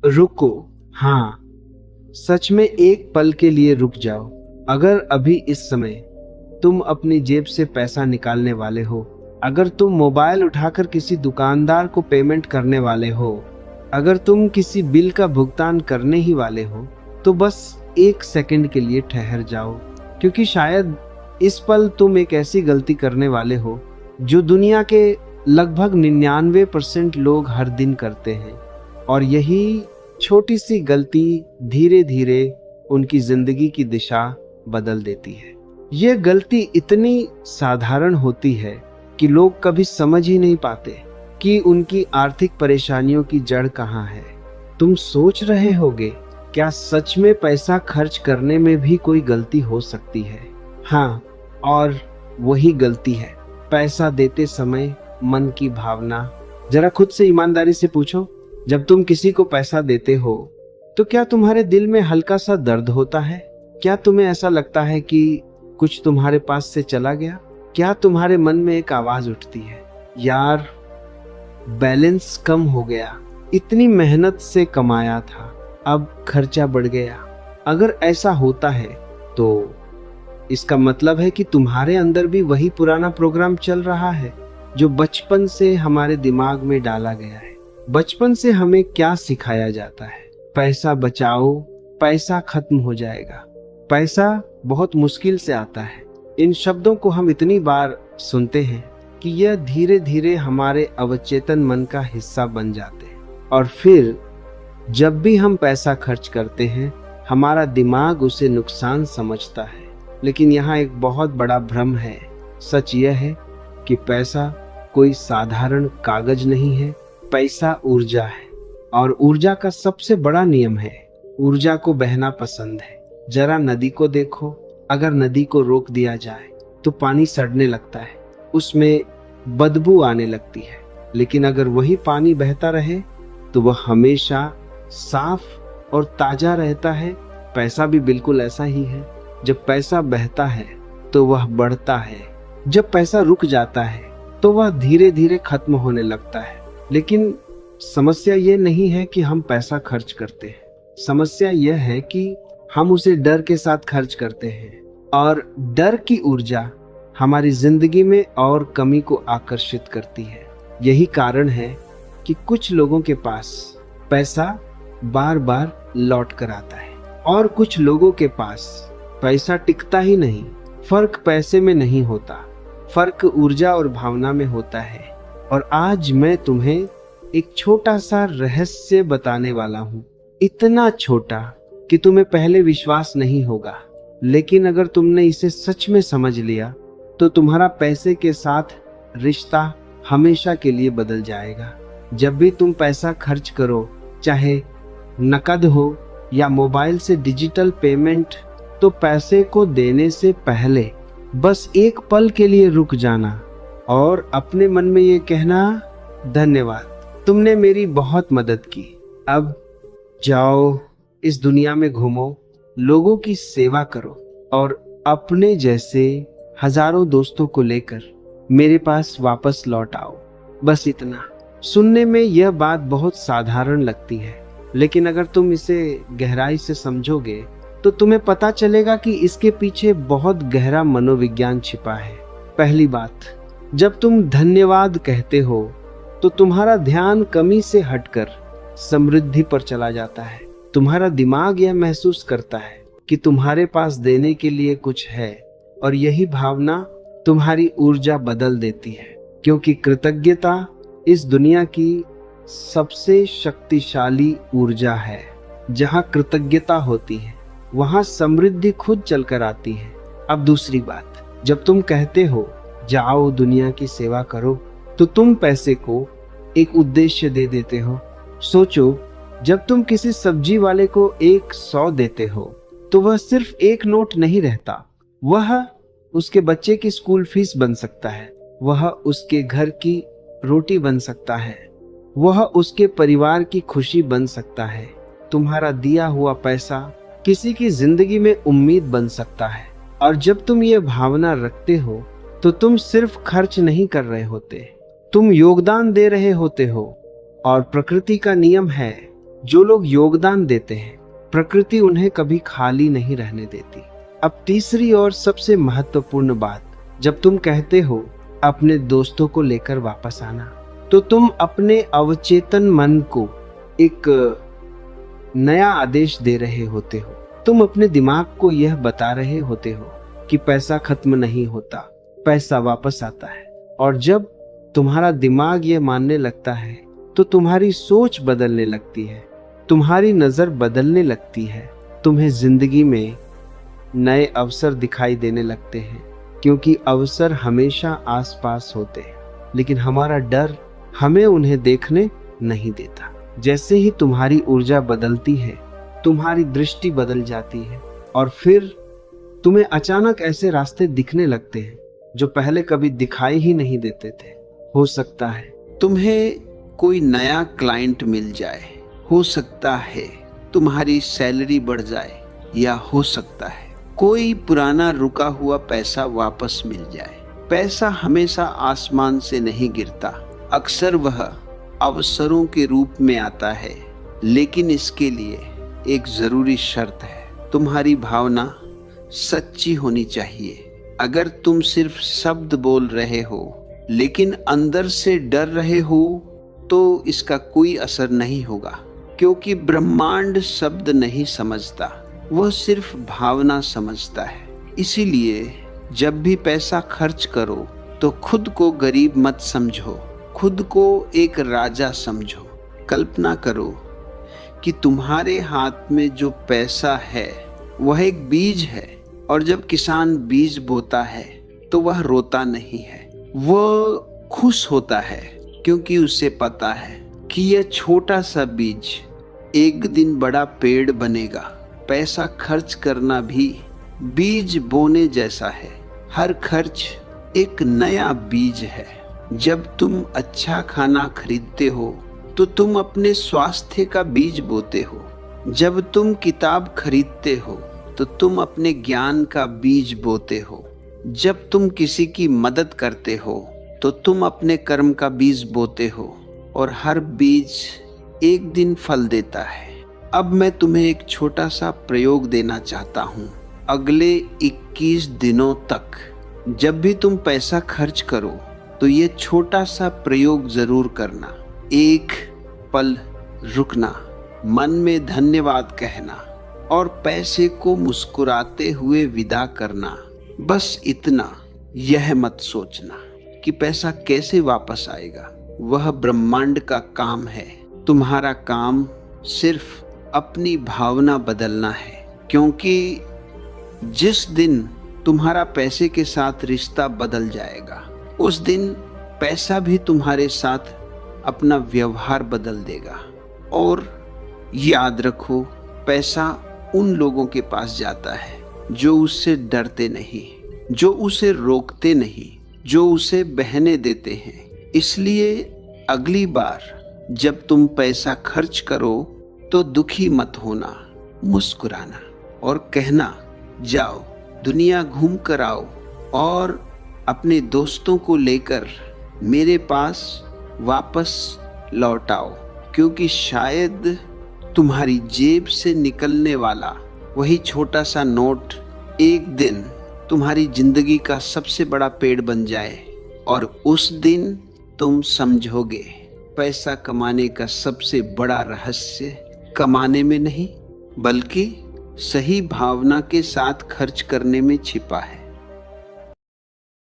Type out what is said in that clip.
रुको। हाँ, सच में एक पल के लिए रुक जाओ। अगर अभी इस समय तुम अपनी जेब से पैसा निकालने वाले हो, अगर तुम मोबाइल उठाकर किसी दुकानदार को पेमेंट करने वाले हो, अगर तुम किसी बिल का भुगतान करने ही वाले हो, तो बस एक सेकंड के लिए ठहर जाओ, क्योंकि शायद इस पल तुम एक ऐसी गलती करने वाले हो जो दुनिया के लगभग 99% लोग हर दिन करते हैं, और यही छोटी सी गलती धीरे धीरे उनकी जिंदगी की दिशा बदल देती है। यह गलती इतनी साधारण होती है कि लोग कभी समझ ही नहीं पाते कि उनकी आर्थिक परेशानियों की जड़ कहाँ है। तुम सोच रहे होगे, क्या सच में पैसा खर्च करने में भी कोई गलती हो सकती है? हाँ, और वही गलती है पैसा देते समय मन की भावना। जरा खुद से ईमानदारी से पूछो, जब तुम किसी को पैसा देते हो तो क्या तुम्हारे दिल में हल्का सा दर्द होता है? क्या तुम्हें ऐसा लगता है कि कुछ तुम्हारे पास से चला गया? क्या तुम्हारे मन में एक आवाज उठती है, यार बैलेंस कम हो गया, इतनी मेहनत से कमाया था, अब खर्चा बढ़ गया? अगर ऐसा होता है तो इसका मतलब है कि तुम्हारे अंदर भी वही पुराना प्रोग्राम चल रहा है जो बचपन से हमारे दिमाग में डाला गया है। बचपन से हमें क्या सिखाया जाता है? पैसा बचाओ, पैसा खत्म हो जाएगा, पैसा बहुत मुश्किल से आता है। इन शब्दों को हम इतनी बार सुनते हैं कि यह धीरे धीरे हमारे अवचेतन मन का हिस्सा बन जाते हैं, और फिर जब भी हम पैसा खर्च करते हैं हमारा दिमाग उसे नुकसान समझता है। लेकिन यहाँ एक बहुत बड़ा भ्रम है। सच यह है कि पैसा कोई साधारण कागज नहीं है, पैसा ऊर्जा है, और ऊर्जा का सबसे बड़ा नियम है, ऊर्जा को बहना पसंद है। जरा नदी को देखो, अगर नदी को रोक दिया जाए तो पानी सड़ने लगता है, उसमें बदबू आने लगती है। लेकिन अगर वही पानी बहता रहे तो वह हमेशा साफ और ताजा रहता है। पैसा भी बिल्कुल ऐसा ही है। जब पैसा बहता है तो वह बढ़ता है, जब पैसा रुक जाता है तो वह धीरे धीरे खत्म होने लगता है। लेकिन समस्या यह नहीं है कि हम पैसा खर्च करते हैं, समस्या यह है कि हम उसे डर के साथ खर्च करते हैं, और डर की ऊर्जा हमारी जिंदगी में और कमी को आकर्षित करती है। यही कारण है कि कुछ लोगों के पास पैसा बार बार लौट कर आता है और कुछ लोगों के पास पैसा टिकता ही नहीं। फर्क पैसे में नहीं होता, फर्क ऊर्जा और भावना में होता है। और आज मैं तुम्हें एक छोटा सा रहस्य बताने वाला हूँ, इतना छोटा कि तुम्हें पहले विश्वास नहीं होगा, लेकिन अगर तुमने इसे सच में समझ लिया तो तुम्हारा पैसे के साथ रिश्ता हमेशा के लिए बदल जाएगा। जब भी तुम पैसा खर्च करो, चाहे नकद हो या मोबाइल से डिजिटल पेमेंट, तो पैसे को देने से पहले बस एक पल के लिए रुक जाना और अपने मन में ये कहना, धन्यवाद, तुमने मेरी बहुत मदद की। अब जाओ, इस दुनिया में घूमो, लोगों की सेवा करो और अपने जैसे हजारों दोस्तों को लेकर मेरे पास वापस लौट आओ। बस इतना। सुनने में यह बात बहुत साधारण लगती है, लेकिन अगर तुम इसे गहराई से समझोगे तो तुम्हें पता चलेगा कि इसके पीछे बहुत गहरा मनोविज्ञान छिपा है। पहली बात, जब तुम धन्यवाद कहते हो तो तुम्हारा ध्यान कमी से हटकर समृद्धि पर चला जाता है। तुम्हारा दिमाग यह महसूस करता है कि तुम्हारे पास देने के लिए कुछ है, और यही भावना तुम्हारी ऊर्जा बदल देती है, क्योंकि कृतज्ञता इस दुनिया की सबसे शक्तिशाली ऊर्जा है। जहाँ कृतज्ञता होती है वहाँ समृद्धि खुद चलकर आती है। अब दूसरी बात, जब तुम कहते हो जाओ दुनिया की सेवा करो, तो तुम पैसे को एक उद्देश्य दे देते हो। सोचो, जब तुम किसी सब्जी वाले को 100 देते हो तो वह सिर्फ एक नोट नहीं रहता, वह उसके बच्चे की स्कूल फीस बन सकता है, वह उसके घर की रोटी बन सकता है, वह उसके परिवार की खुशी बन सकता है। तुम्हारा दिया हुआ पैसा किसी की जिंदगी में उम्मीद बन सकता है। और जब तुम ये भावना रखते हो तो तुम सिर्फ खर्च नहीं कर रहे होते, तुम योगदान दे रहे होते हो। और प्रकृति का नियम है जो लोग योगदान देते हैं, प्रकृति उन्हें कभी खाली नहीं रहने देती। अब तीसरी और सबसे महत्वपूर्ण बात, जब तुम कहते हो अपने दोस्तों को लेकर वापस आना, तो तुम अपने अवचेतन मन को एक नया आदेश दे रहे होते हो। तुम अपने दिमाग को यह बता रहे होते हो कि पैसा खत्म नहीं होता, पैसा वापस आता है। और जब तुम्हारा दिमाग यह मानने लगता है तो तुम्हारी सोच बदलने लगती है, तुम्हारी नजर बदलने लगती है, तुम्हें जिंदगी में नए अवसर दिखाई देने लगते हैं, क्योंकि अवसर हमेशा आसपास होते हैं, लेकिन हमारा डर हमें उन्हें देखने नहीं देता। जैसे ही तुम्हारी ऊर्जा बदलती है, तुम्हारी दृष्टि बदल जाती है और फिर तुम्हें अचानक ऐसे रास्ते दिखने लगते हैं जो पहले कभी दिखाई ही नहीं देते थे। हो सकता है तुम्हें कोई नया क्लाइंट मिल जाए, हो सकता है तुम्हारी सैलरी बढ़ जाए, या हो सकता है कोई पुराना रुका हुआ पैसा वापस मिल जाए। पैसा हमेशा आसमान से नहीं गिरता, अक्सर वह अवसरों के रूप में आता है, लेकिन इसके लिए एक जरूरी शर्त है, तुम्हारी भावना सच्ची होनी चाहिए। अगर तुम सिर्फ शब्द बोल रहे हो लेकिन अंदर से डर रहे हो तो इसका कोई असर नहीं होगा, क्योंकि ब्रह्मांड शब्द नहीं समझता, वह सिर्फ भावना समझता है। इसीलिए जब भी पैसा खर्च करो तो खुद को गरीब मत समझो, खुद को एक राजा समझो। कल्पना करो कि तुम्हारे हाथ में जो पैसा है वह एक बीज है, और जब किसान बीज बोता है तो वह रोता नहीं है, वह खुश होता है, क्योंकि उसे पता है कि यह छोटा सा बीज एक दिन बड़ा पेड़ बनेगा। पैसा खर्च करना भी बीज बोने जैसा है, हर खर्च एक नया बीज है। जब तुम अच्छा खाना खरीदते हो तो तुम अपने स्वास्थ्य का बीज बोते हो, जब तुम किताब खरीदते हो तो तुम अपने ज्ञान का बीज बोते हो, जब तुम किसी की मदद करते हो तो तुम अपने कर्म का बीज बोते हो, और हर बीज एक दिन फल देता है। अब मैं तुम्हें एक छोटा सा प्रयोग देना चाहता हूँ। अगले 21 दिनों तक जब भी तुम पैसा खर्च करो तो ये छोटा सा प्रयोग जरूर करना। एक पल रुकना, मन में धन्यवाद कहना और पैसे को मुस्कुराते हुए विदा करना। बस इतना। यह मत सोचना कि पैसा कैसे वापस आएगा, वह ब्रह्मांड का काम है। तुम्हारा काम सिर्फ अपनी भावना बदलना है, क्योंकि जिस दिन तुम्हारा पैसे के साथ रिश्ता बदल जाएगा उस दिन पैसा भी तुम्हारे साथ अपना व्यवहार बदल देगा। और याद रखो, पैसा उन लोगों के पास जाता है जो उससे डरते नहीं, जो उसे रोकते नहीं, जो उसे बहने देते हैं। इसलिए अगली बार जब तुम पैसा खर्च करो तो दुखी मत होना, मुस्कुराना और कहना, जाओ दुनिया घूम कर आओ और अपने दोस्तों को लेकर मेरे पास वापस लौट आओ, क्योंकि शायद तुम्हारी जेब से निकलने वाला वही छोटा सा नोट एक दिन तुम्हारी जिंदगी का सबसे बड़ा पेड़ बन जाए, और उस दिन तुम समझोगे पैसा कमाने का सबसे बड़ा रहस्य कमाने में नहीं बल्कि सही भावना के साथ खर्च करने में छिपा है।